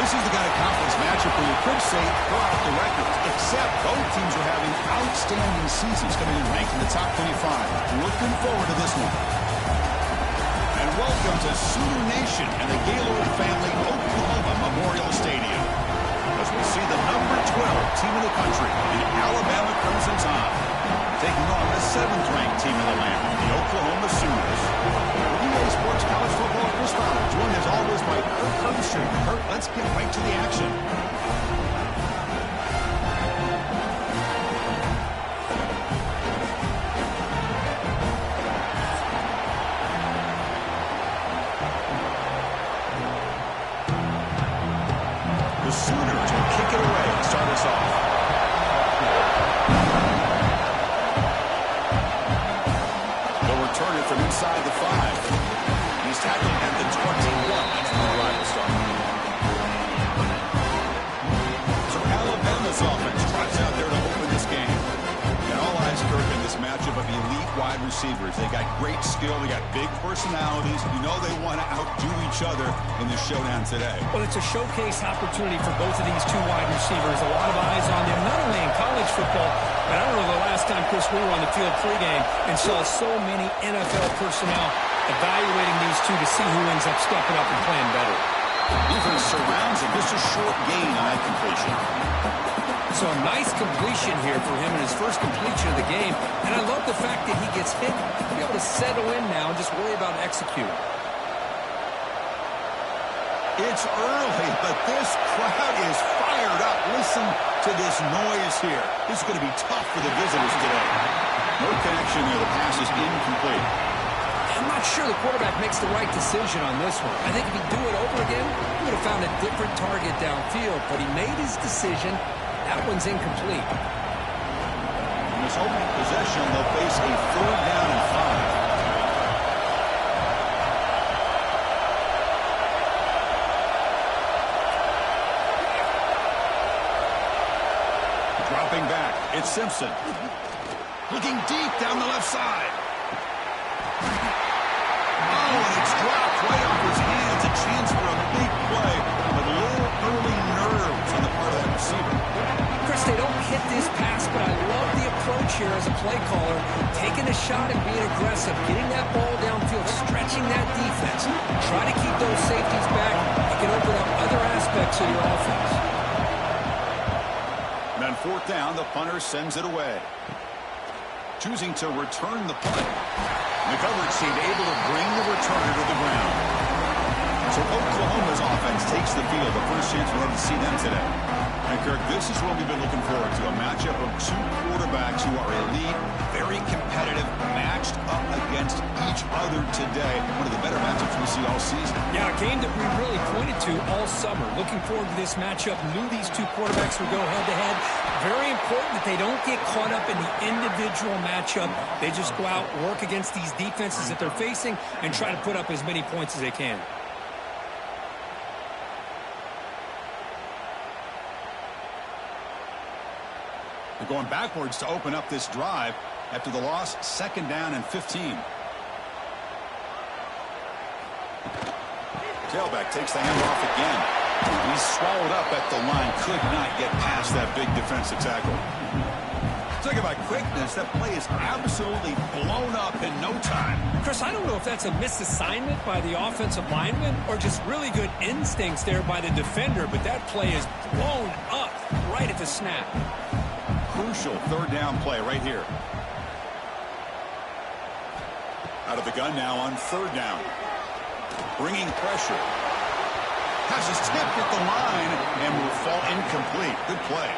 This is the kind of conference matchup where you could say throw out the records, except both teams are having outstanding seasons, coming in ranked in the top 25. Looking forward to this one. And welcome to Sooner Nation and the Gaylord Family Oklahoma Memorial Stadium, as we see the number 12 team in the country, the Alabama Crimson Tide, taking on the 7th-ranked team in the land, the Oklahoma Sooners. EA Sports College Football, Chris Fowler, joined as always by Kurt Hermstrom. Kurt, let's get right to the action. The Sooners will kick it away and start us off. They'll return it from inside the 5. He's tackled at the 21. That's the arrival start. So Alabama's offense drives out there to open this game. And all eyes, Kirk, in this matchup of elite wide receivers. They got great skill. They got big personalities. You know they want to outdo each other in the showdown today. Well, it's a showcase opportunity for both of these two wide receivers. A lot of eyes on them, not only in college football, but I don't know the last time, Chris, we were on the field pregame and saw so many NFL personnel evaluating these two to see who ends up stepping up and playing better. Defense surrounds him. Just a short gain on that completion. So a nice completion here for him in his first completion of the game. And I love the fact that he gets hit. He'll be able to settle in now and just worry about executing. It's early, but this crowd is fired up. Listen to this noise here. This is going to be tough for the visitors today. No connection there. The pass is incomplete. I'm not sure the quarterback makes the right decision on this one. I think if he'd do it over again, he would have found a different target downfield. But he made his decision. That one's incomplete. In this opening possession, they'll face a 3rd down and 5. Dropping back, it's Simpson. Looking deep down the left side. Oh, and it's dropped right off his hands. A chance for a big play, but a little early nerves on the part of that receiver. Chris, they don't hit this pass, but I love the approach here as a play caller. Taking a shot and being aggressive, getting that ball downfield, stretching that defense. Try to keep those safeties back. It can open up other aspects of your offense. And on 4th down, the punter sends it away. Choosing to return the punt. The coverage team able to bring the returner to the ground. So Oklahoma's offense takes the field. The first chance we'll have to see them today. And Kirk, this is what we've been looking forward to. A matchup of two quarterbacks who are elite, very competitive, matched up against each other today. One of the better matchups we see all season. Yeah, a game that we really pointed to all summer. Looking forward to this matchup. Knew these two quarterbacks would go head-to-head. Very important that they don't get caught up in the individual matchup. They just go out, work against these defenses that they're facing, and try to put up as many points as they can. They're going backwards to open up this drive after the loss. 2nd down and 15. Tailback takes the handoff again. He's swallowed up at the line. Could not get past that big defensive tackle. Talk about quickness. That play is absolutely blown up in no time. Chris, I don't know if that's a misassignment by the offensive lineman or just really good instincts there by the defender, but that play is blown up right at the snap. Crucial 3rd down play right here. Out of the gun now on 3rd down. Bringing pressure. Pass is tipped at the line and will fall incomplete. Good play.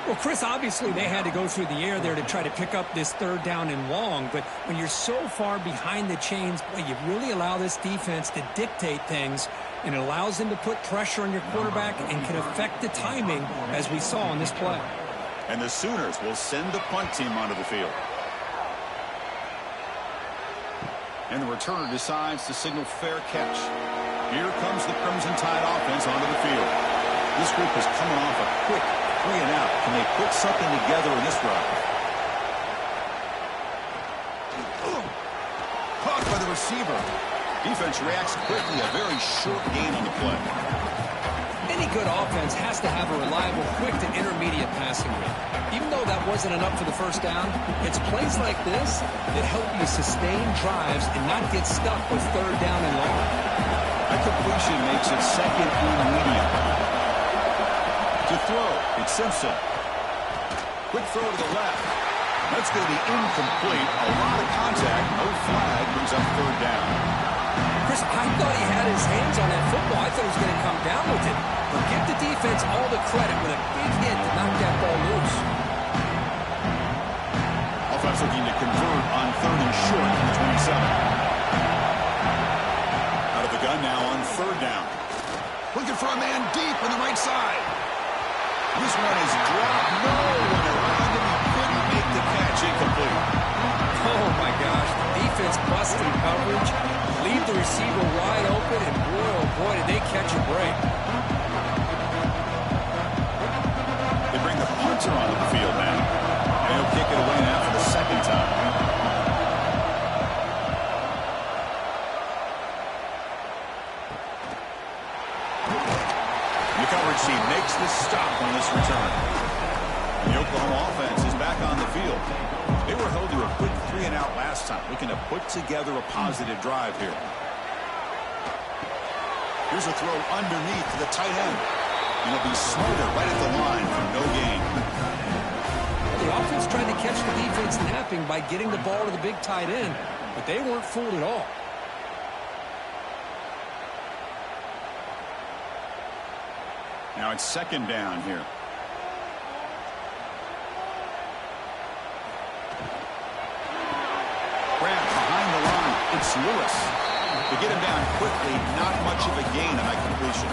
Well, Chris, obviously they had to go through the air there to try to pick up this 3rd down and long, but when you're so far behind the chains, boy, you really allow this defense to dictate things, and it allows them to put pressure on your quarterback and can affect the timing, as we saw on this play. And the Sooners will send the punt team onto the field. And the returner decides to signal fair catch. Here comes the Crimson Tide offense onto the field. This group is coming off a quick 3 and out. Can they put something together in this drive? Caught by the receiver. Defense reacts quickly. A very short gain on the play. Any good offense has to have a reliable, quick to intermediate passing game. Even though that wasn't enough for the first down, it's plays like this that help you sustain drives and not get stuck with third down and long. That completion makes it second and medium. To throw, it's Simpson. Quick throw to the left. That's going to be incomplete. A lot of contact. No flag. Brings up third down. Chris, I thought he had his hands on that football. I thought he was going to come down with it. But give the defense all the credit with a big hit to knock that ball loose. Offense looking to convert on third and short from the 27. Out of the gun now on third down. Looking for a man deep on the right side. This one is dropped. No one around him. He couldn't make the catch. Incomplete. Oh, my gosh. The defense busting coverage. Leave the receiver wide open, and boy, oh boy, did they catch a break. They bring the punter onto the field now. And he'll kick it away now for the second time. The coverage team makes the stop on this return. And the Oklahoma offense is back on the field. They were held to a quick 3-and-out last time, looking to put together a positive drive here. Here's a throw underneath to the tight end. And he'll be smothered right at the line for no gain. The offense tried to catch the defense napping by getting the ball to the big tight end, but they weren't fooled at all. Now it's second down here. Grant behind the line. It's Lewis. To get him down quickly, not much of a gain on that completion.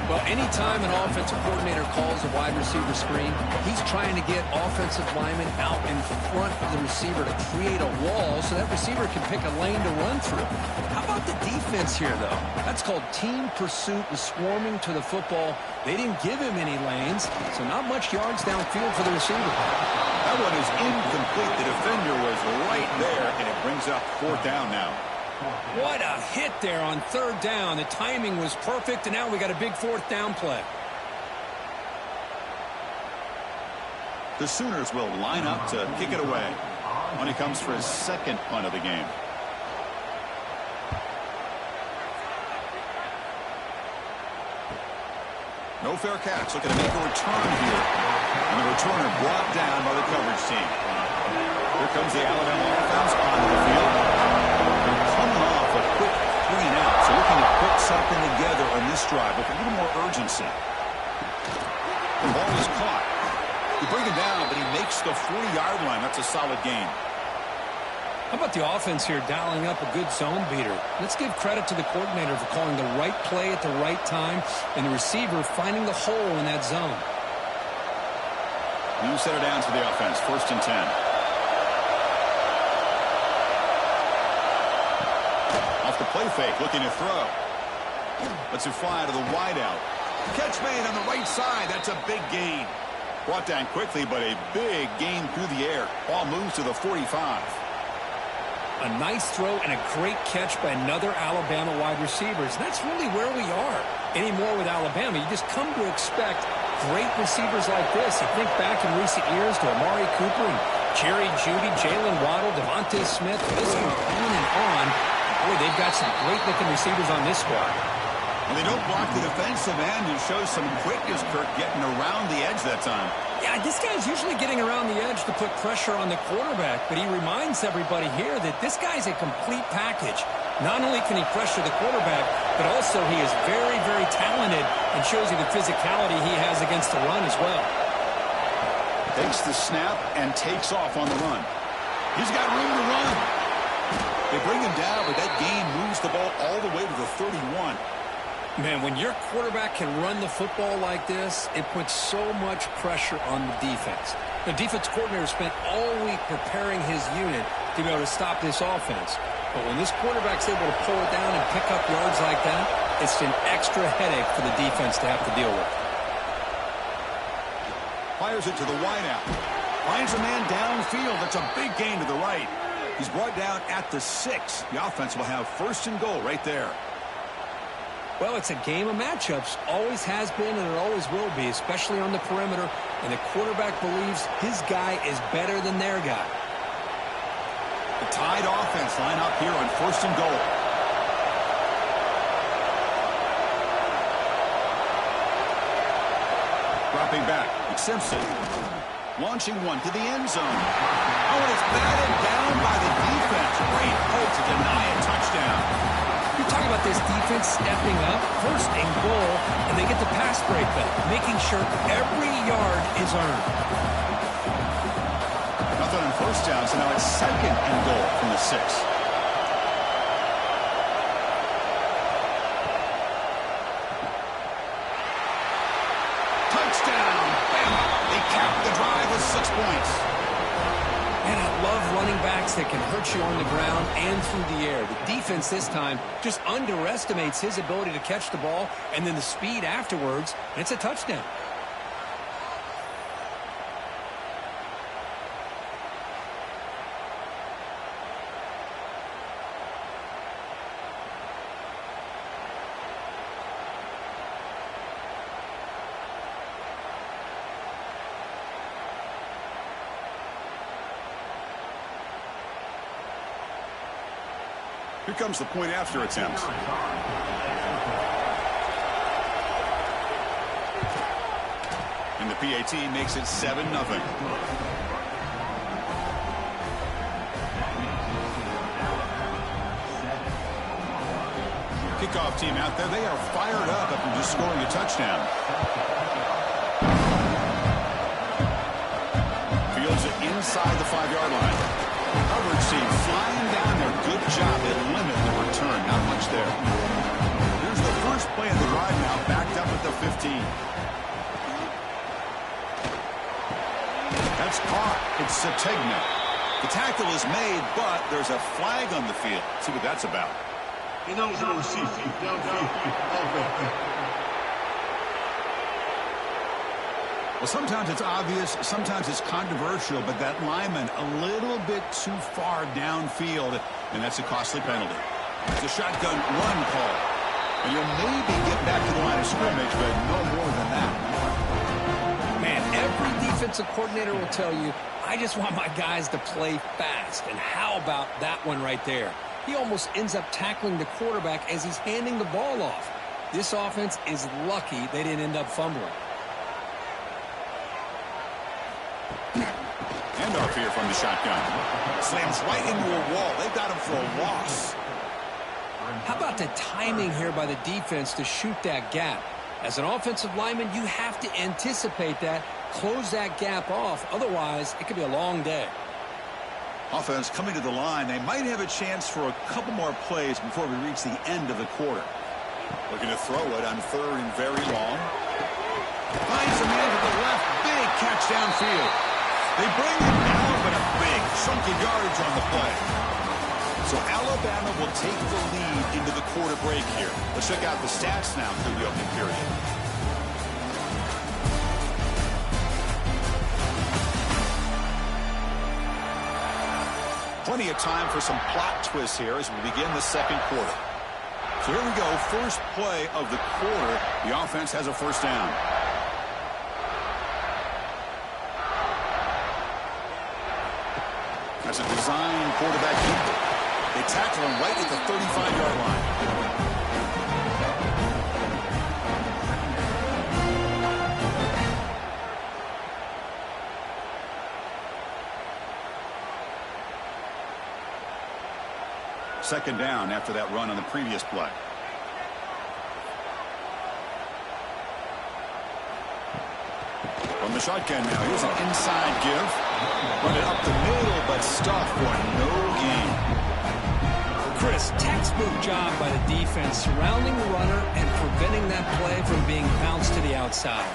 Well, anytime an offensive coordinator calls a wide receiver screen, he's trying to get offensive linemen out in front of the receiver to create a wall so that receiver can pick a lane to run through. How about the defense here, though? That's called team pursuit and swarming to the football. They didn't give him any lanes, so not much yards downfield for the receiver. That one is incomplete. The defender was right there, and it brings up fourth down now. What a hit there on third down. The timing was perfect, and now we got a big fourth down play. The Sooners will line up to kick it away when he comes for his second punt of the game. No fair catch. Looking to make a return here. And the returner brought down by the coverage team. Here comes the Alabama offense onto the field. They're coming off a quick 3-and-out. So looking to put something together on this drive with a little more urgency. The ball is caught. You bring him down, but he makes the 40-yard line. That's a solid gain. How about the offense here dialing up a good zone beater? Let's give credit to the coordinator for calling the right play at the right time and the receiver finding the hole in that zone. New center down to the offense. First and 10. Off the play fake, looking to throw. Lets it fly to the wideout. Catch made on the right side. That's a big gain. Brought down quickly, but a big gain through the air. Ball moves to the 45. A nice throw and a great catch by another Alabama wide receiver. That's really where we are. Anymore with Alabama, you just come to expect great receivers like this. You think back in recent years to Amari Cooper and Jerry Jeudy, Jalen Waddle, Devontae Smith. This goes on and on. Boy, they've got some great-looking receivers on this squad. And they don't block the defensive end and show some quickness, Kirk, getting around the edge that time. Yeah, this guy's usually getting around the edge to put pressure on the quarterback, but he reminds everybody here that this guy's a complete package. Not only can he pressure the quarterback, but also he is very, very talented and shows you the physicality he has against the run as well. Takes the snap and takes off on the run. He's got room to run. They bring him down, but that gain moves the ball all the way to the 31. Man, when your quarterback can run the football like this, it puts so much pressure on the defense. The defense coordinator spent all week preparing his unit to be able to stop this offense. But when this quarterback's able to pull it down and pick up yards like that, it's an extra headache for the defense to have to deal with. Fires it to the wideout. Finds a man downfield. That's a big gain to the right. He's brought down at the 6. The offense will have first and goal right there. Well, it's a game of matchups. Always has been and it always will be, especially on the perimeter. And the quarterback believes his guy is better than their guy. The Tide offense line up here on 1st and goal. Dropping back, it's Simpson. Launching one to the end zone. Oh, and it's batted down by the defense. Great hope to deny a touchdown. You're talking about this defense stepping up, 1st and goal, and they get the pass breakup, making sure every yard is earned. Nothing on 1st down, so now it's 2nd and goal from the 6. Touchdown! Bama! They capped the drive with 6 points. And I love running backs that can hurt you on the ground and through the air. The defense this time just underestimates his ability to catch the ball and then the speed afterwards, and it's a touchdown. Here comes the point after attempt. And the PAT makes it 7-0. Kickoff team out there. They are fired up after just scoring a touchdown. Fields it inside the 5-yard line. Coverage team flying down there. Good job. They limit the return. Not much there. Here's the first play of the drive now. Backed up at the 15. That's caught. It's Sategna. The tackle is made, but there's a flag on the field. Let's see what that's about. Well, sometimes it's obvious, sometimes it's controversial, but that lineman a little bit too far downfield, and that's a costly penalty. It's a shotgun run call. And you'll maybe get back to the line of scrimmage, but no more than that. Man, every defensive coordinator will tell you, I just want my guys to play fast. And how about that one right there? He almost ends up tackling the quarterback as he's handing the ball off. This offense is lucky they didn't end up fumbling. Handoff here from the shotgun. Slams right into a wall. They got him for a loss. How about the timing here by the defense to shoot that gap? As an offensive lineman, you have to anticipate that, close that gap off. Otherwise, it could be a long day. Offense coming to the line. They might have a chance for a couple more plays before we reach the end of the quarter. Looking to throw it on 3rd and very long. Finds a man to the left. Big catch downfield. They bring him down, but a big chunk of yardage on the play. So Alabama will take the lead into the quarter break here. Let's check out the stats now through the opening period. Plenty of time for some plot twists here as we begin the 2nd quarter. So here we go, first play of the quarter. The offense has a 1st down. That's a design quarterback keeper. They tackle him right at the 35-yard line. Second down after that run on the previous play. From the shotgun now, here's an inside give. Run it up the middle, but stuffed for no gain. Chris, textbook job by the defense surrounding the runner and preventing that play from being bounced to the outside.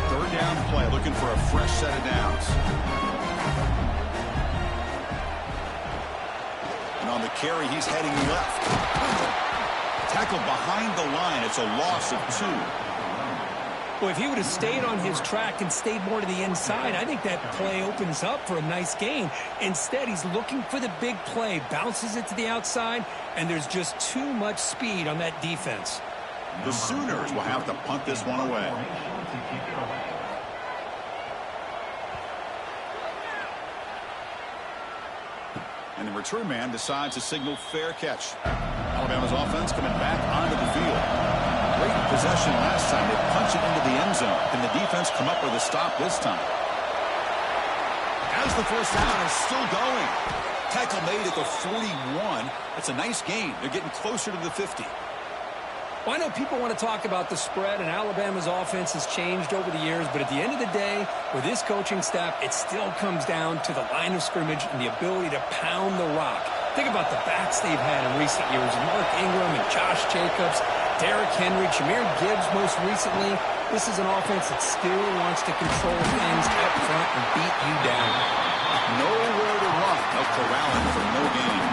3rd down play, looking for a fresh set of downs. And on the carry, he's heading left. Tackle behind the line. It's a loss of 2. Well, if he would have stayed on his track and stayed more to the inside, I think that play opens up for a nice gain. Instead, he's looking for the big play, bounces it to the outside, and there's just too much speed on that defense. The Sooners will have to punt this one away. And the return man decides to signal fair catch. Alabama's offense coming back onto the field. Great possession last time. They punch it into the end zone. Can the defense come up with a stop this time? As the first down is still going. Tackle made at the 41. That's a nice gain. They're getting closer to the 50. Well, I know people want to talk about the spread, and Alabama's offense has changed over the years, but at the end of the day, with this coaching staff, it still comes down to the line of scrimmage and the ability to pound the rock. Think about the backs they've had in recent years. Mark Ingram and Josh Jacobs, Derrick Henry, Jahmyr Gibbs most recently. This is an offense that still wants to control things up front and beat you down. Nowhere to run. They'll corral him for no gain.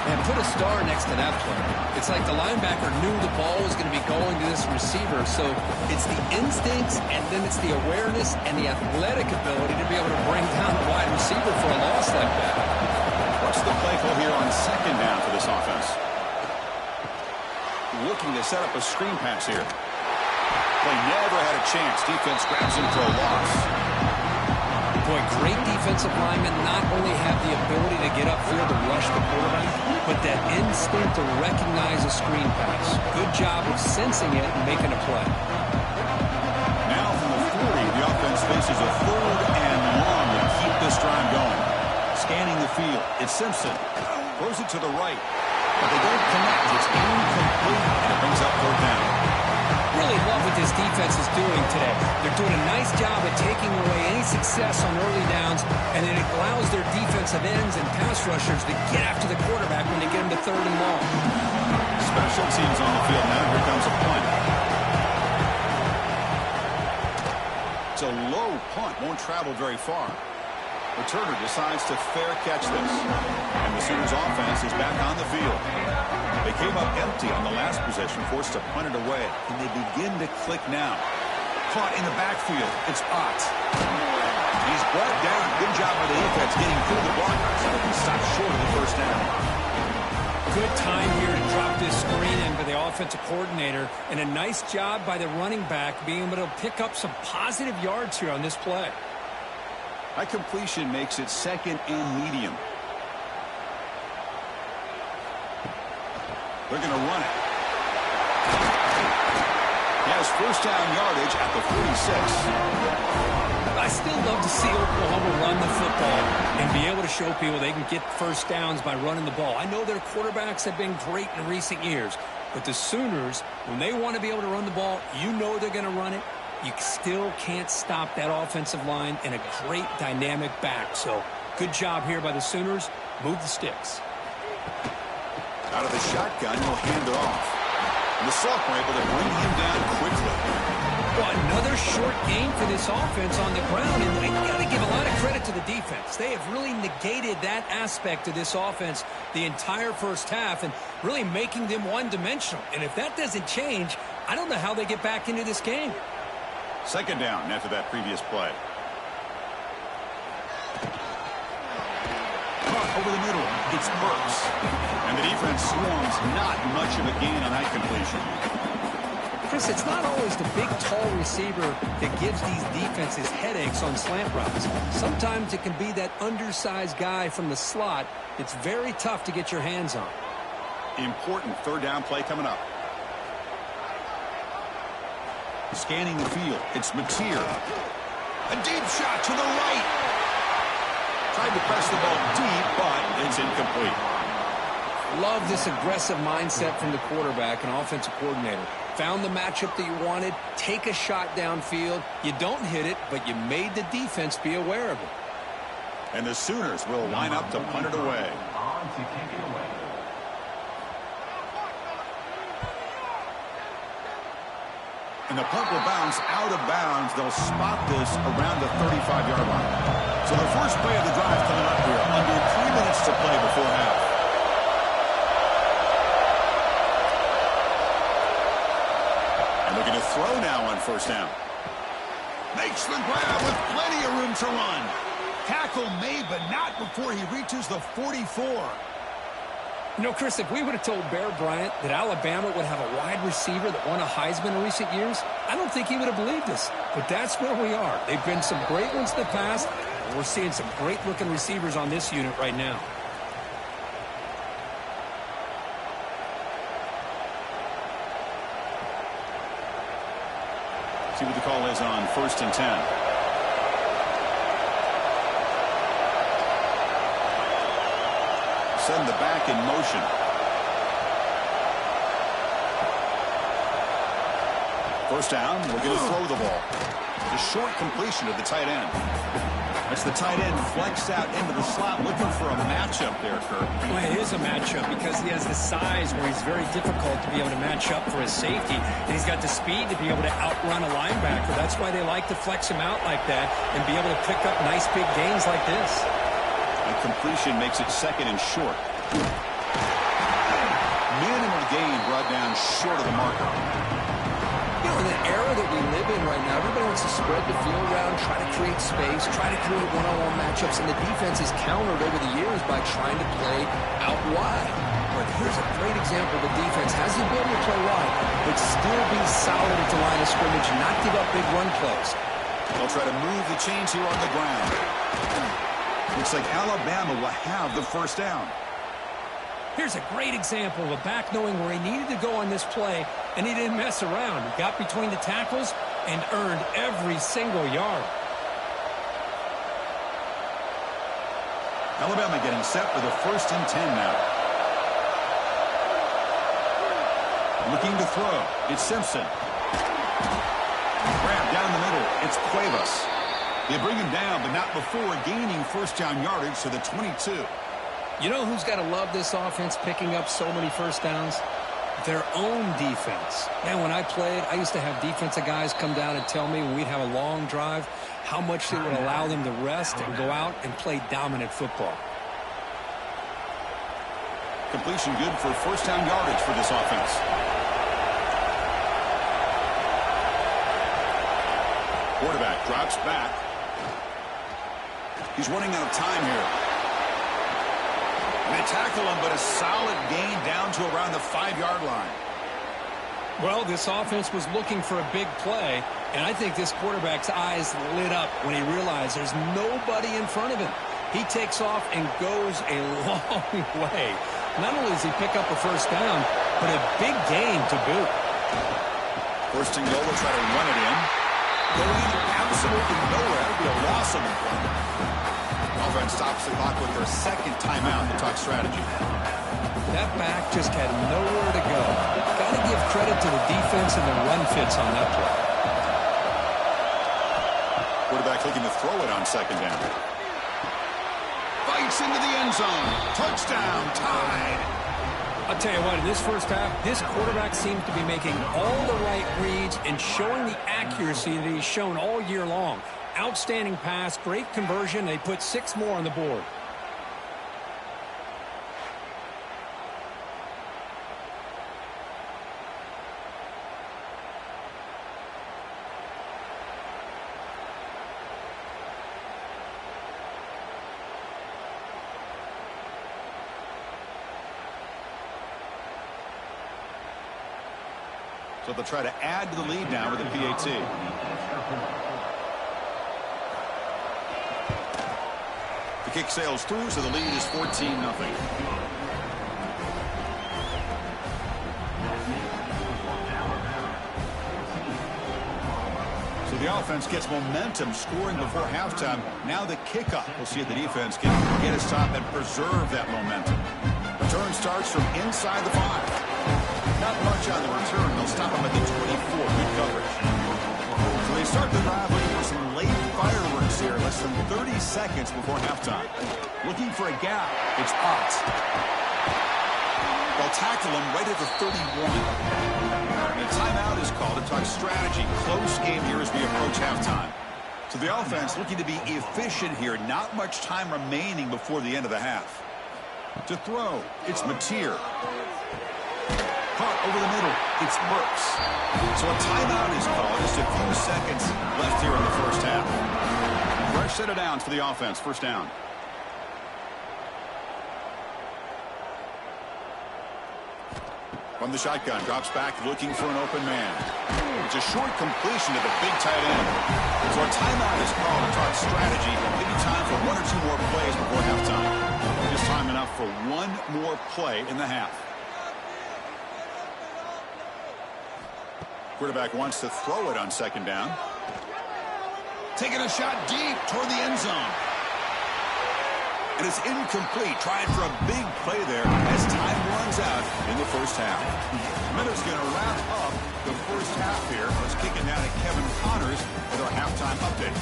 And put a star next to that play. It's like the linebacker knew the ball was going to be going to this receiver. So it's the instincts, and then it's the awareness and the athletic ability to be able to bring down the wide receiver for a loss like that. What's the play call here on second down for this offense? Looking to set up a screen pass here. Play never had a chance. Defense grabs him for a loss. Boy, great defensive linemen not only have the ability to get upfield to rush the quarterback, but that instinct to recognize a screen pass. Good job of sensing it and making a play. Now from the 40, the offense faces a third and long to keep this drive going. Scanning the field, it's Simpson. Throws it to the right, but they don't connect. It's incomplete, and it brings up third down. Really love what this defense is doing today. They're doing a nice job of taking away any success on early downs, and then it allows their defensive ends and pass rushers to get after the quarterback when they get them to third and long. Special teams on the field now. Here comes a punt. It's a low punt. Won't travel very far. Returner decides to fair catch this. And the Sooners offense is back on the field. They came up empty on the last possession, forced to punt it away. And they begin to click now. Caught in the backfield. It's Ott. He's brought down. Good job by the defense getting through the blockers. But he stopped short of the first down. Good time here to drop this screen in for the offensive coordinator. And a nice job by the running back being able to pick up some positive yards here on this play. That completion makes it second and medium. They're going to run it. He has first down yardage at the 46. I still love to see Oklahoma run the football and be able to show people they can get first downs by running the ball. I know their quarterbacks have been great in recent years, but the Sooners, when they want to be able to run the ball, you know they're going to run it. You still can't stop that offensive line and a great dynamic back. So good job here by the Sooners. Move the sticks. Out of the shotgun, he'll hand it off. And the sophomore able to bring him down quickly. Well, another short game for this offense on the ground, and you got to give a lot of credit to the defense. They have really negated that aspect of this offense the entire first half and really making them one-dimensional. And if that doesn't change, I don't know how they get back into this game. Second down after that previous play. Caught over the middle. It's Burks. And the defense swarms. Not much of a gain on that completion. Chris, it's not always the big, tall receiver that gives these defenses headaches on slant routes. Sometimes it can be that undersized guy from the slot. It's very tough to get your hands on. Important third down play coming up. Scanning the field. It's Mateer. A deep shot to the right. Tried to press the ball deep, but it's incomplete. Love this aggressive mindset from the quarterback and offensive coordinator. Found the matchup that you wanted. Take a shot downfield. You don't hit it, but you made the defense be aware of it. And the Sooners will line up to punt it away. And the punt will bounce out of bounds. They'll spot this around the 35-yard line. So the first play of the drive coming up here. Under 3 minutes to play before half. And looking to throw now on first down. Makes the grab with plenty of room to run. Tackle made, but not before he reaches the 44. You know, Chris, if we would have told Bear Bryant that Alabama would have a wide receiver that won a Heisman in recent years, I don't think he would have believed us. But that's where we are. They've been some great ones in the past, and we're seeing some great-looking receivers on this unit right now. See what the call is on 1st and 10. Send the back in motion. First down, we're going to throw the ball. The short completion of the tight end. That's the tight end flexed out into the slot, looking for a matchup there, Kirk. Well, it is a matchup because he has the size where he's very difficult to be able to match up for his safety, and he's got the speed to be able to outrun a linebacker. That's why they like to flex him out like that and be able to pick up nice big gains like this. And completion makes it second and short. Minimal gain brought down short of the marker. You know, in the era that we live in right now, everybody wants to spread the field around, try to create space, try to create one-on-one matchups, and the defense is countered over the years by trying to play out wide. But here's a great example. The defense has the ability to play wide, but still be solid at the line of scrimmage, not give up big run plays. They'll try to move the chains here on the ground. Looks like Alabama will have the first down. Here's a great example of a back knowing where he needed to go on this play, and he didn't mess around. He got between the tackles and earned every single yard. Alabama getting set for the 1st and 10 now. Looking to throw. It's Simpson. Grab down the middle. It's Cuevas. They bring him down, but not before gaining first down yardage to the 22. You know who's got to love this offense picking up so many first downs? Their own defense. Man, when I played, I used to have defensive guys come down and tell me when we'd have a long drive how much they would allow them to rest and go out and play dominant football. Completion good for first down yardage for this offense. Quarterback drops back. He's running out of time here. They tackle him, but a solid gain down to around the 5-yard line. Well, this offense was looking for a big play, and I think this quarterback's eyes lit up when he realized there's nobody in front of him. He takes off and goes a long way. Not only does he pick up a first down, but a big gain to boot. First and goal, will try to run it in. Going absolutely nowhere. That'll be a loss on the play. Offense stops the clock with their second timeout to talk strategy. That back just had nowhere to go. Got to give credit to the defense and the run fits on that play. Quarterback looking to throw it on second down. Fights into the end zone. Touchdown, tied. I'll tell you what, in this first half, this quarterback seems to be making all the right reads and showing the accuracy that he's shown all year long. Outstanding pass, great conversion. They put 6 more on the board. So they'll try to add to the lead now with a PAT. The kick sails through, so the lead is 14-0. So the offense gets momentum scoring before halftime. Now the kickoff. We'll see if the defense can get a stop and preserve that momentum. Return starts from inside the 5. Not much on the return. They'll stop him at the 24. Good coverage. So they start the drive looking for some late fireworks here. Less than 30 seconds before halftime. Looking for a gap. It's Potts. They'll tackle him right at the 31. And a timeout is called to talk strategy. Close game here as we approach halftime. So the offense looking to be efficient here. Not much time remaining before the end of the half. To throw, it's Mateer. caught over the middle. It's Burks. So a timeout is called. Just a few seconds left here in the first half. Fresh set of downs for the offense. First down. From the shotgun, drops back looking for an open man. It's a short completion to the big tight end. So a timeout is called to talk strategy. Maybe time for one or two more plays before halftime. Just time enough for one more play in the half. Quarterback wants to throw it on second down. Taking a shot deep toward the end zone. And it's incomplete. Trying for a big play there as time runs out in the first half. Minutes going to wrap up the first half here. Let's kick it down to Kevin Connors with our halftime update.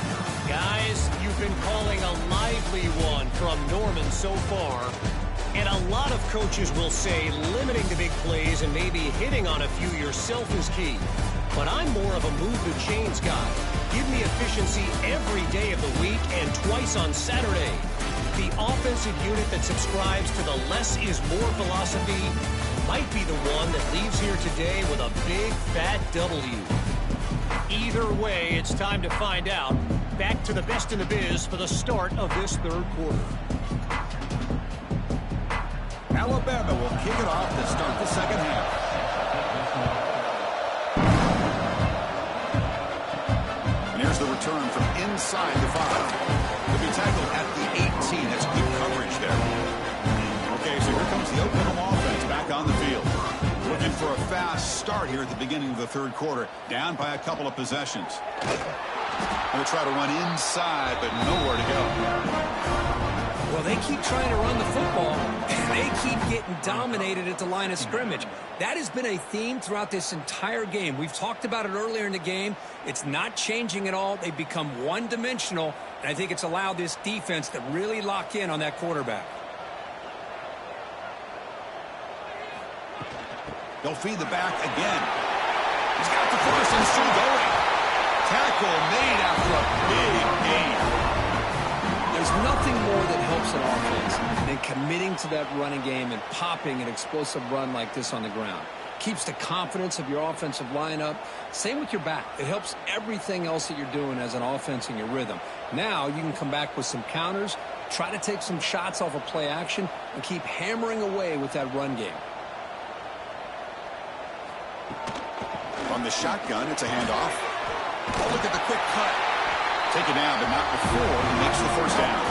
Guys, you've been calling a lively one from Norman so far. And a lot of coaches will say limiting the big plays and maybe hitting on a few yourself is key. But I'm more of a move the chains guy. Give me efficiency every day of the week and twice on Saturday. The offensive unit that subscribes to the less is more philosophy might be the one that leaves here today with a big fat W. Either way, it's time to find out. Back to the best in the biz for the start of this third quarter. Alabama will kick it off to start the second half. And here's the return from inside the 5. He'll be tackled at the 18. That's good coverage there. Okay, so here comes the Oklahoma offense back on the field. Looking for a fast start here at the beginning of the third quarter. Down by a couple of possessions. Going to try to run inside, but nowhere to go. Well, they keep trying to run the football, and they keep getting dominated at the line of scrimmage. That has been a theme throughout this entire game. We've talked about it earlier in the game. It's not changing at all. They've become one-dimensional, and I think it's allowed this defense to really lock in on that quarterback. They'll feed the back again. He's got the first and still going. Tackle made after a big gain. There's nothing more that helps an offense than committing to that running game and popping an explosive run like this on the ground. Keeps the confidence of your offensive lineup. Same with your back. It helps everything else that you're doing as an offense in your rhythm. Now you can come back with some counters, try to take some shots off of play action, and keep hammering away with that run game. From the shotgun, it's a handoff. Oh, look at the quick cut. Taken down, but not before he makes the first down.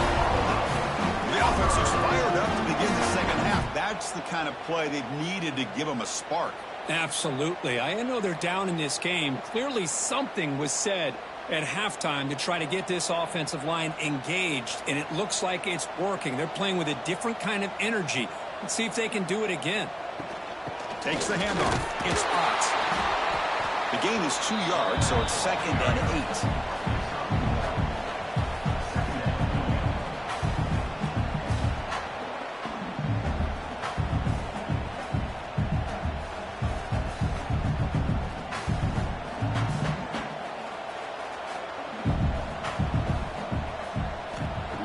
The offense is fired up to begin the second half. That's the kind of play they've needed to give them a spark. Absolutely. I know they're down in this game. Clearly something was said at halftime to try to get this offensive line engaged, and it looks like it's working. They're playing with a different kind of energy. Let's see if they can do it again. Takes the handoff. It's Ott. The gain is 2 yards, so it's 2nd and 8.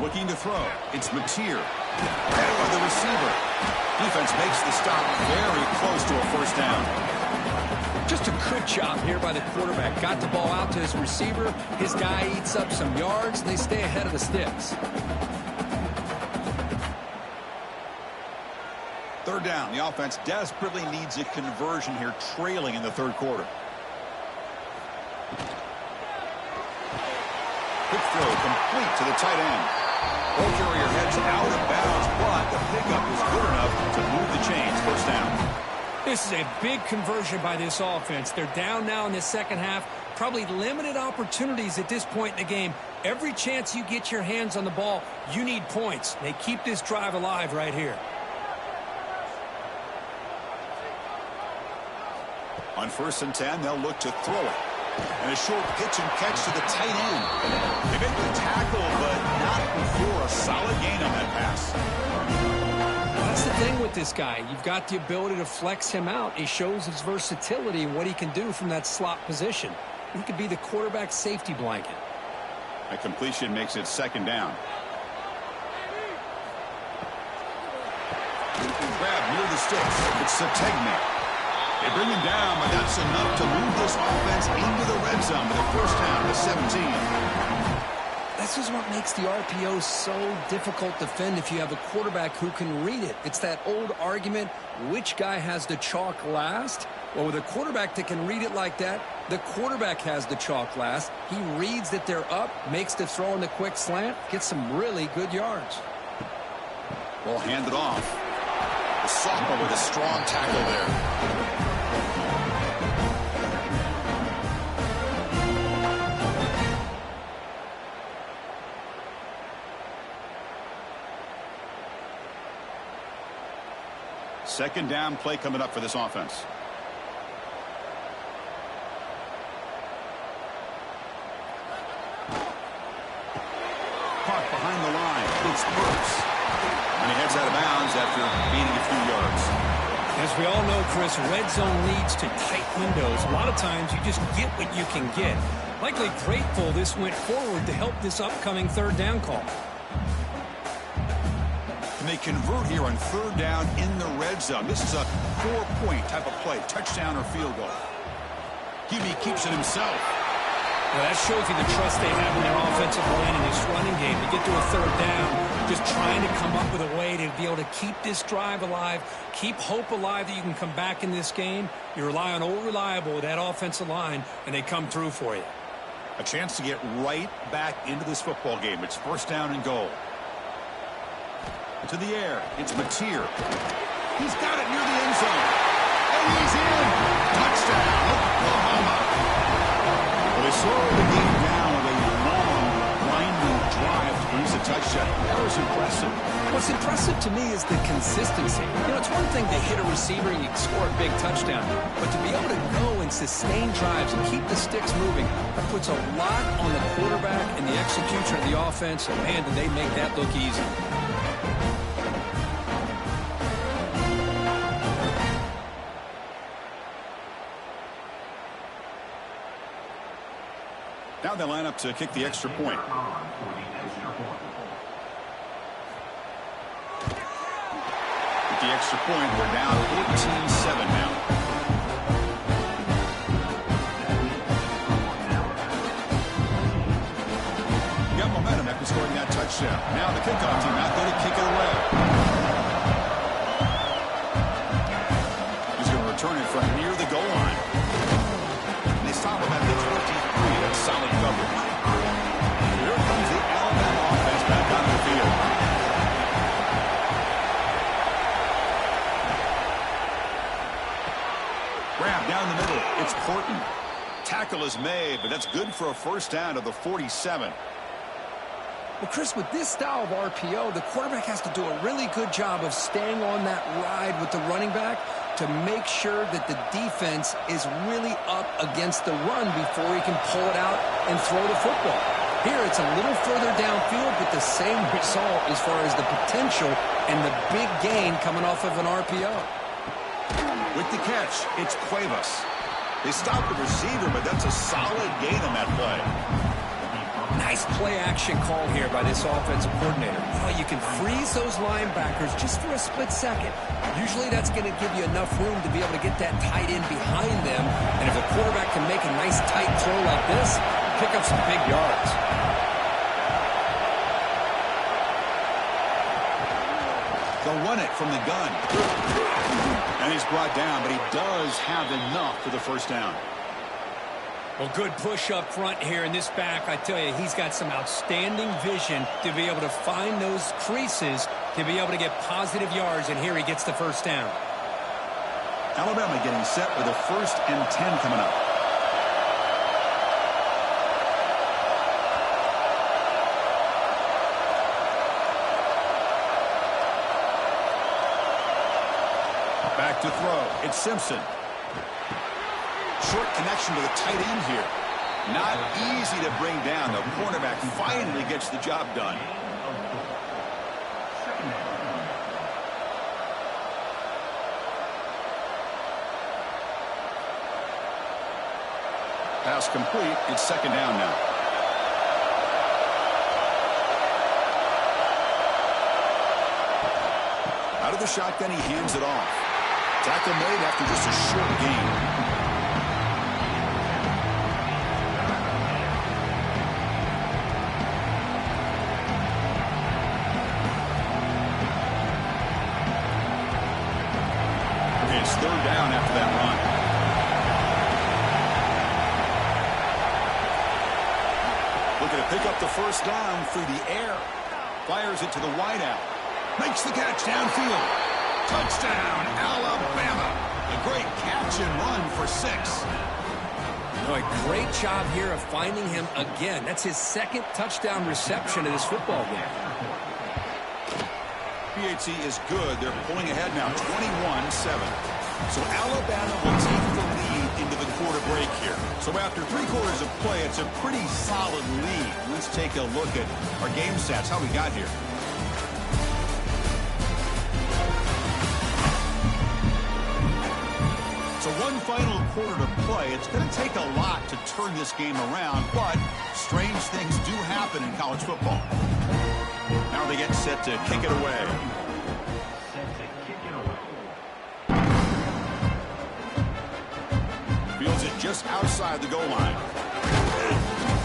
Looking to throw. It's Mateer. Headed by the receiver. Defense makes the stop very close to a first down. Just a good job here by the quarterback. Got the ball out to his receiver. His guy eats up some yards. They stay ahead of the sticks. Third down. The offense desperately needs a conversion here, trailing in the third quarter. Quick throw complete to the tight end. Ball carrier heads out of bounds, but the pickup is good enough to move the chains. First down. This is a big conversion by this offense. They're down now in the second half. Probably limited opportunities at this point in the game. Every chance you get your hands on the ball, you need points. They keep this drive alive right here. On 1st and 10, they'll look to throw it. And a short pitch and catch to the tight end. They make the tackle, but not before a solid gain on that pass. That's the thing with this guy. You've got the ability to flex him out. He shows his versatility and what he can do from that slot position. He could be the quarterback's safety blanket. A completion makes it 2nd down. Grab near the sticks. It's Sategna. They bring him down, but that's enough to move this offense into the red zone with a first down to 17. This is what makes the RPO so difficult to defend if you have a quarterback who can read it. It's that old argument, which guy has the chalk last? Well, with a quarterback that can read it like that, the quarterback has the chalk last. He reads that they're up, makes the throw in the quick slant, gets some really good yards. Ball handed off. The sophomore with a strong tackle there. Second down play coming up for this offense. Caught behind the line. It's Burks. And he heads out of bounds after gaining a few yards. As we all know, Chris, red zone leads to tight windows. A lot of times you just get what you can get. Likely grateful this went forward to help this upcoming third down call. And they convert here on third down in the red zone. This is a 4-point type of play, touchdown or field goal. Hebe keeps it himself. Well, that shows you the trust they have in their offensive line in this running game. To get to a third down, just trying to come up with a way to be able to keep this drive alive, keep hope alive that you can come back in this game. You rely on old reliable with that offensive line, and they come through for you. A chance to get right back into this football game. It's first down and goal. To the air, it's Mateer. He's got it near the end zone. And he's in. Touchdown, Oklahoma. Well, they slowed the game down with a long, winding drive to produce a touchdown. That was impressive. What's impressive to me is the consistency. You know, it's one thing to hit a receiver and you can score a big touchdown. But to be able to go and sustain drives and keep the sticks moving, that puts a lot on the quarterback and the execution of the offense. And, man, did they make that look easy. Now they line up to kick the extra point. With the extra point, we're down 14-7 now. Got momentum after scoring that touchdown. Now the kickoff team out there to kick it away. He's going to return it from near the goal line. And they stop him at the 23. That's solid coverage. Here comes the Alabama offense back on the field. Grab down the middle. It's Horton. Tackle is made, but that's good for a first down to the 47. Well, Chris, with this style of RPO, the quarterback has to do a really good job of staying on that ride with the running back to make sure that the defense is really up against the run before he can pull it out and throw the football. Here, it's a little further downfield, but the same result as far as the potential and the big gain coming off of an RPO. With the catch, it's Cuevas. They stopped the receiver, but that's a solid gain on that play. Nice play-action call here by this offensive coordinator. Oh, you can freeze those linebackers just for a split second. Usually that's going to give you enough room to be able to get that tight end behind them. And if a quarterback can make a nice tight throw like this, pick up some big yards. They'll run it from the gun. And he's brought down, but he does have enough for the first down. Well, good push up front here in this back. I tell you, he's got some outstanding vision to be able to find those creases, to be able to get positive yards, and here he gets the first down. Alabama getting set with a 1st and 10 coming up. Back to throw. It's Simpson. Short connection to the tight end here. Not easy to bring down. The cornerback finally gets the job done. Pass complete. It's second down now. Out of the shotgun, he hands it off. Tackle made after just a short gain. Okay, it's third down after that run. Looking to pick up the first down through the air. Fires it to the wideout. Makes the catch downfield. Touchdown, Alabama. A great catch and run for 6. A great job here of finding him again. That's his second touchdown reception of this football game. PAT is good. They're pulling ahead now, 21-7. So Alabama will take the lead into the quarter break here. So after 3 quarters of play, it's a pretty solid lead. Let's take a look at our game stats, how we got here. So one final quarter to play. It's going to take a lot to turn this game around, but strange things do happen in college football. Now they get set to kick it away. Fields it just outside the goal line.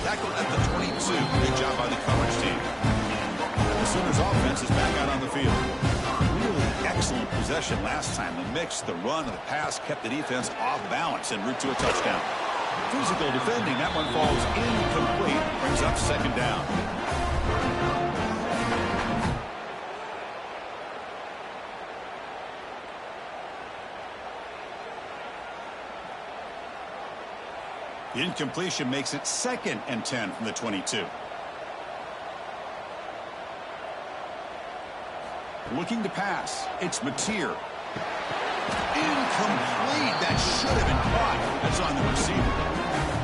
Tackled at the 22. Good job by the coverage team. The Sooners offense is back out on the field. Really excellent possession last time. The mix, the run, and the pass kept the defense off balance en route to a touchdown. Physical defending. That one falls incomplete. Brings up second down. The incompletion makes it 2nd and 10 from the 22. Looking to pass. It's Mateer. Incomplete. That should have been caught. That's on the receiver.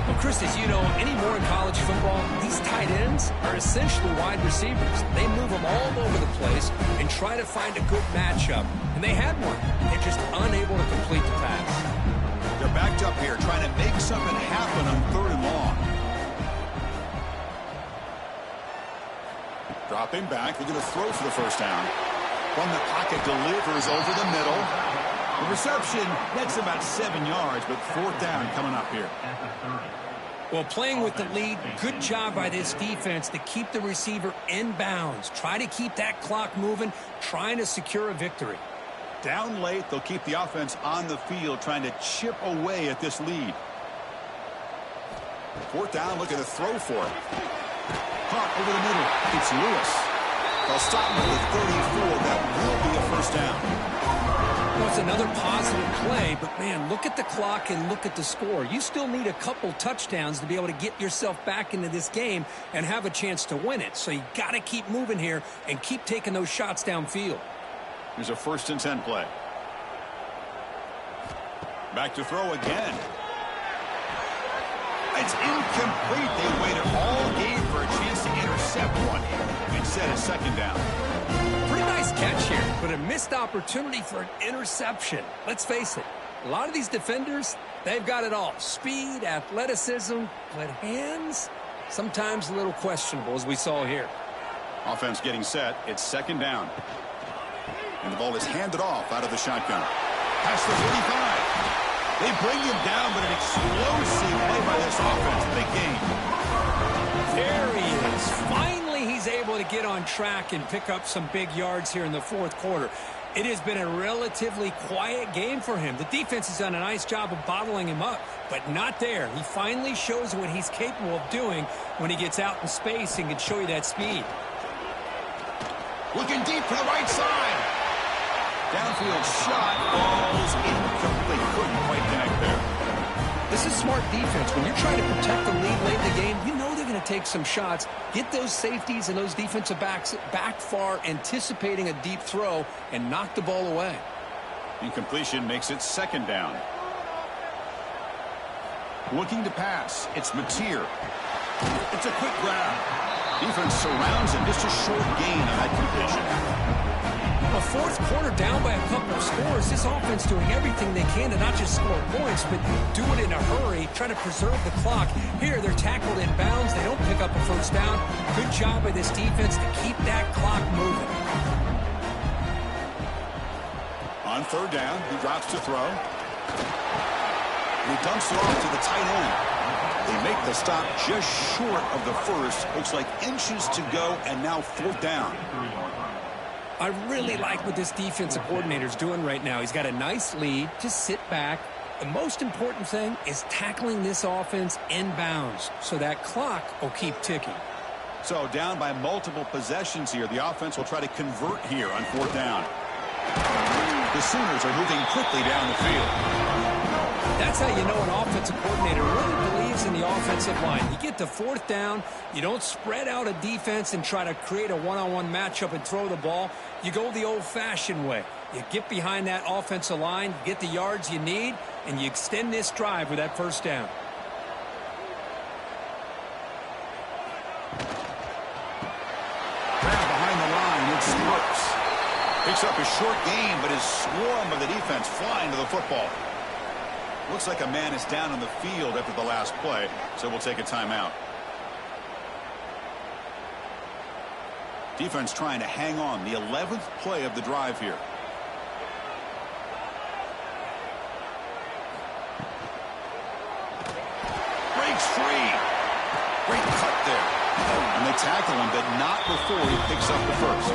Well, Chris, as you know, anymore in college football, these tight ends are essentially wide receivers. They move them all over the place and try to find a good matchup. And they had one. They're just unable to complete the pass. They're backed up here trying to make something happen on 3rd and long. Dropping back. They're going to throw for the first down. From the pocket, delivers over the middle. The reception, that's about 7 yards, but 4th down coming up here. Well, playing with the lead, good job by this defense to keep the receiver in bounds. Try to keep that clock moving, trying to secure a victory. Down late, they'll keep the offense on the field, trying to chip away at this lead. 4th down, looking to throw for it. Caught over the middle. It's Lewis. They'll stop him at the 34. That will be a first down. Well, it's another positive play, but, man, look at the clock and look at the score. You still need a couple touchdowns to be able to get yourself back into this game and have a chance to win it. So you got to keep moving here and keep taking those shots downfield. Here's a 1st and 10 play. Back to throw again. It's incomplete. They waited all game for a chance to intercept one. Instead, a 2nd down. Pretty nice catch here, but a missed opportunity for an interception. Let's face it, a lot of these defenders, they've got it all. Speed, athleticism, but hands, sometimes a little questionable, as we saw here. Offense getting set. It's 2nd down. And the ball is handed off out of the shotgun. Past the 45. They bring him down, but an explosive play by this offense. Big game. There he is. Finally, he's able to get on track and pick up some big yards here in the 4th quarter. It has been a relatively quiet game for him. The defense has done a nice job of bottling him up, but not there. He finally shows what he's capable of doing when he gets out in space and can show you that speed. Looking deep for the right side. Downfield shot falls incomplete. Couldn't quite connect there. This is smart defense. When you're trying to protect the lead late in the game, you know they're going to take some shots. Get those safeties and those defensive backs back far, anticipating a deep throw, and knock the ball away. Incompletion makes it 2nd down. Looking to pass. It's Mateer. It's a quick grab. Defense surrounds him. Just a short gain on that completion. A 4th quarter down by a couple of scores. This offense doing everything they can to not just score points, but do it in a hurry, trying to preserve the clock. Here, they're tackled in bounds. They don't pick up a first down. Good job by this defense to keep that clock moving. On third down, he drops to throw. And he dumps it off to the tight end. They make the stop just short of the first. Looks like inches to go, and now fourth down. I really like what this defensive coordinator is doing right now. He's got a nice lead. Just sit back. The most important thing is tackling this offense inbounds so that clock will keep ticking. So down by multiple possessions here. The offense will try to convert here on fourth down. The Sooners are moving quickly down the field. That's how you know an offensive coordinator really believes in the offensive line. You get to fourth down, you don't spread out a defense and try to create a one-on-one matchup and throw the ball. You go the old-fashioned way. You get behind that offensive line, you get the yards you need, and you extend this drive with that first down. Grab behind the line, it's Brooks. Picks up a short gain, but his swarm of the defense flying to the football. Looks like a man is down on the field after the last play, so we'll take a timeout. Defense trying to hang on. The 11th play of the drive here. Breaks free. Great cut there. And they tackle him, but not before he picks up the first.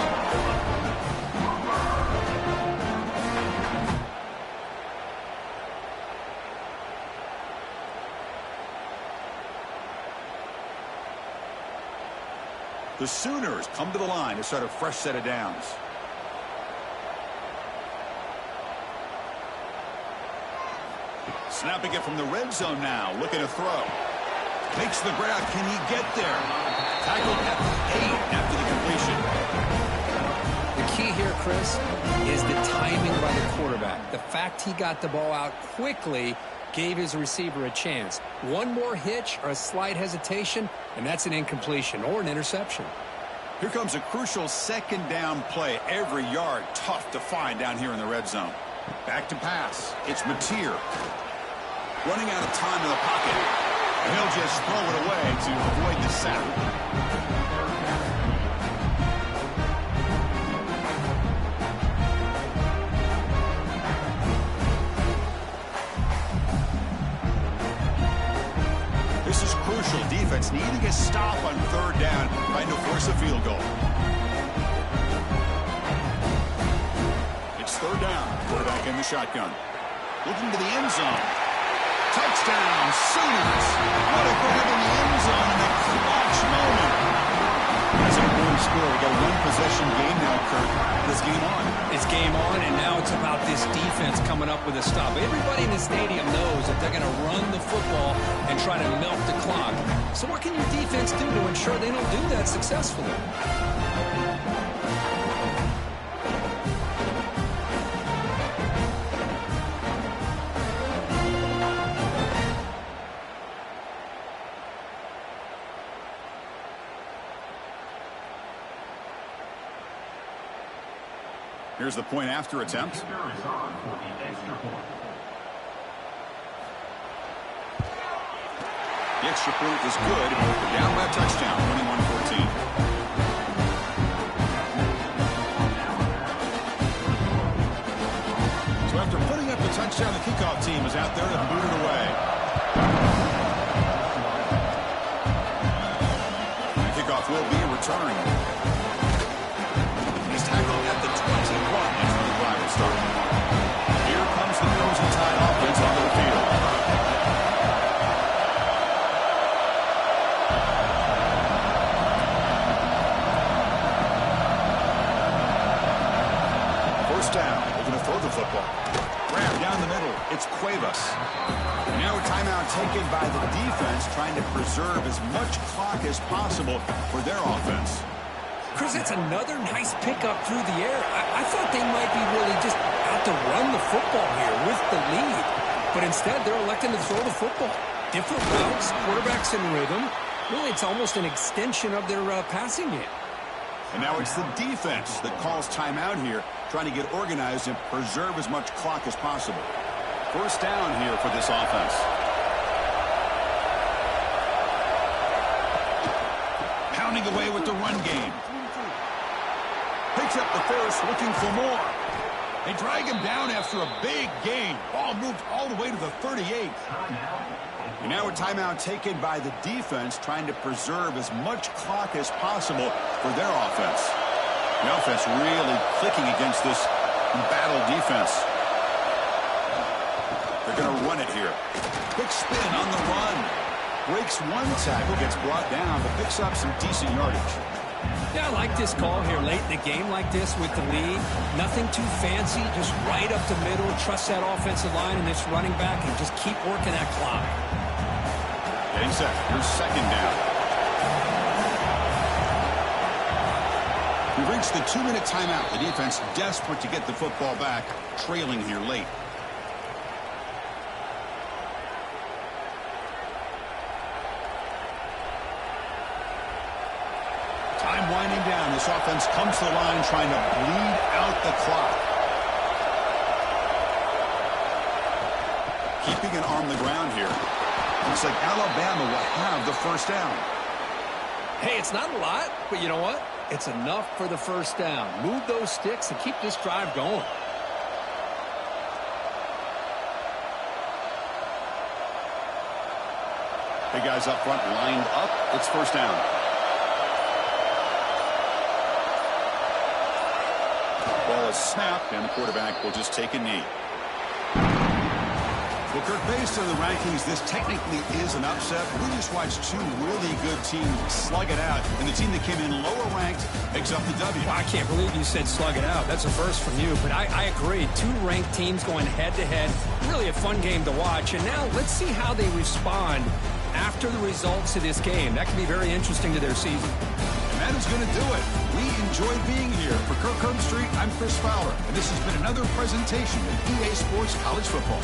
The Sooners come to the line to start a fresh set of downs. Snapping it from the red zone now, looking to throw. Makes the grab. Can he get there? Tackled at the 8 after the completion. The key here, Chris, is the timing by the quarterback. The fact he got the ball out quickly gave his receiver a chance. One more hitch or a slight hesitation, and that's an incompletion or an interception. Here comes a crucial second down play. Every yard tough to find down here in the red zone. Back to pass. It's Mateer. Running out of time in the pocket. And he'll just throw it away to avoid the sack. This is crucial. Defense needing a stop on third down, trying to force a field goal. It's third down. Quarterback in the shotgun. Looking to the end zone. Touchdown, Sooners. What a grab in the end zone in a clutch moment. That's an important score. We got a one-possession game now, Kurt. This game on. It's game on, and now it's about this defense coming up with a stop. Everybody in the stadium knows that they're going to run the football and try to milk the clock. So what can your defense do to ensure they don't do that successfully? Here's the point after attempt. The extra point is good. They're down by a touchdown, 21-14. So after putting up the touchdown, the kickoff team is out there to boot it away. The kickoff will be returned. He's tackled at the 21 after the drive will start. Here comes the Crimson Tide offense onto the field. First down, looking to throw the football. Grab down the middle, it's Cuevas. Now a timeout taken by the defense, trying to preserve as much clock as possible for their offense. Chris, it's another nice pickup through the air. I thought they might be really just out to run the football here with the lead. But instead, they're electing to throw the football. Different routes, quarterbacks in rhythm. Really, it's almost an extension of their passing game. And now it's the defense that calls timeout here, trying to get organized and preserve as much clock as possible. First down here for this offense. Pounding away with the run game. Picks up the first, looking for more. They drag him down after a big gain. Ball moved all the way to the 38. And now a timeout taken by the defense, trying to preserve as much clock as possible for their offense. The offense really clicking against this embattled defense. They're going to run it here. Quick spin on the run. Breaks one tackle, gets brought down, but picks up some decent yardage. Yeah, I like this call here late in the game like this with the lead. Nothing too fancy, just right up the middle. Trust that offensive line and this running back and just keep working that clock. Getting set. Here's second down. We've reached the 2-minute timeout. The defense desperate to get the football back, trailing here late. Time winding down. This offense comes to the line trying to bleed out the clock. Keeping an arm on the ground here. Looks like Alabama will have the first down. Hey, it's not a lot, but you know what? It's enough for the first down. Move those sticks and keep this drive going. Big guys up front lined up. It's first down. Ball is snapped, and the quarterback will just take a knee. Well, Kirk, based on the rankings, this technically is an upset. We just watched two really good teams slug it out, and the team that came in lower ranked picks up the W. Well, I can't believe you said slug it out. That's a first from you, but I agree. Two ranked teams going head-to-head. Really a fun game to watch, and now let's see how they respond after the results of this game. That could be very interesting to their season. And that is going to do it. We enjoyed being here. For Kirk Herbstreit, I'm Chris Fowler, and this has been another presentation of EA Sports College Football.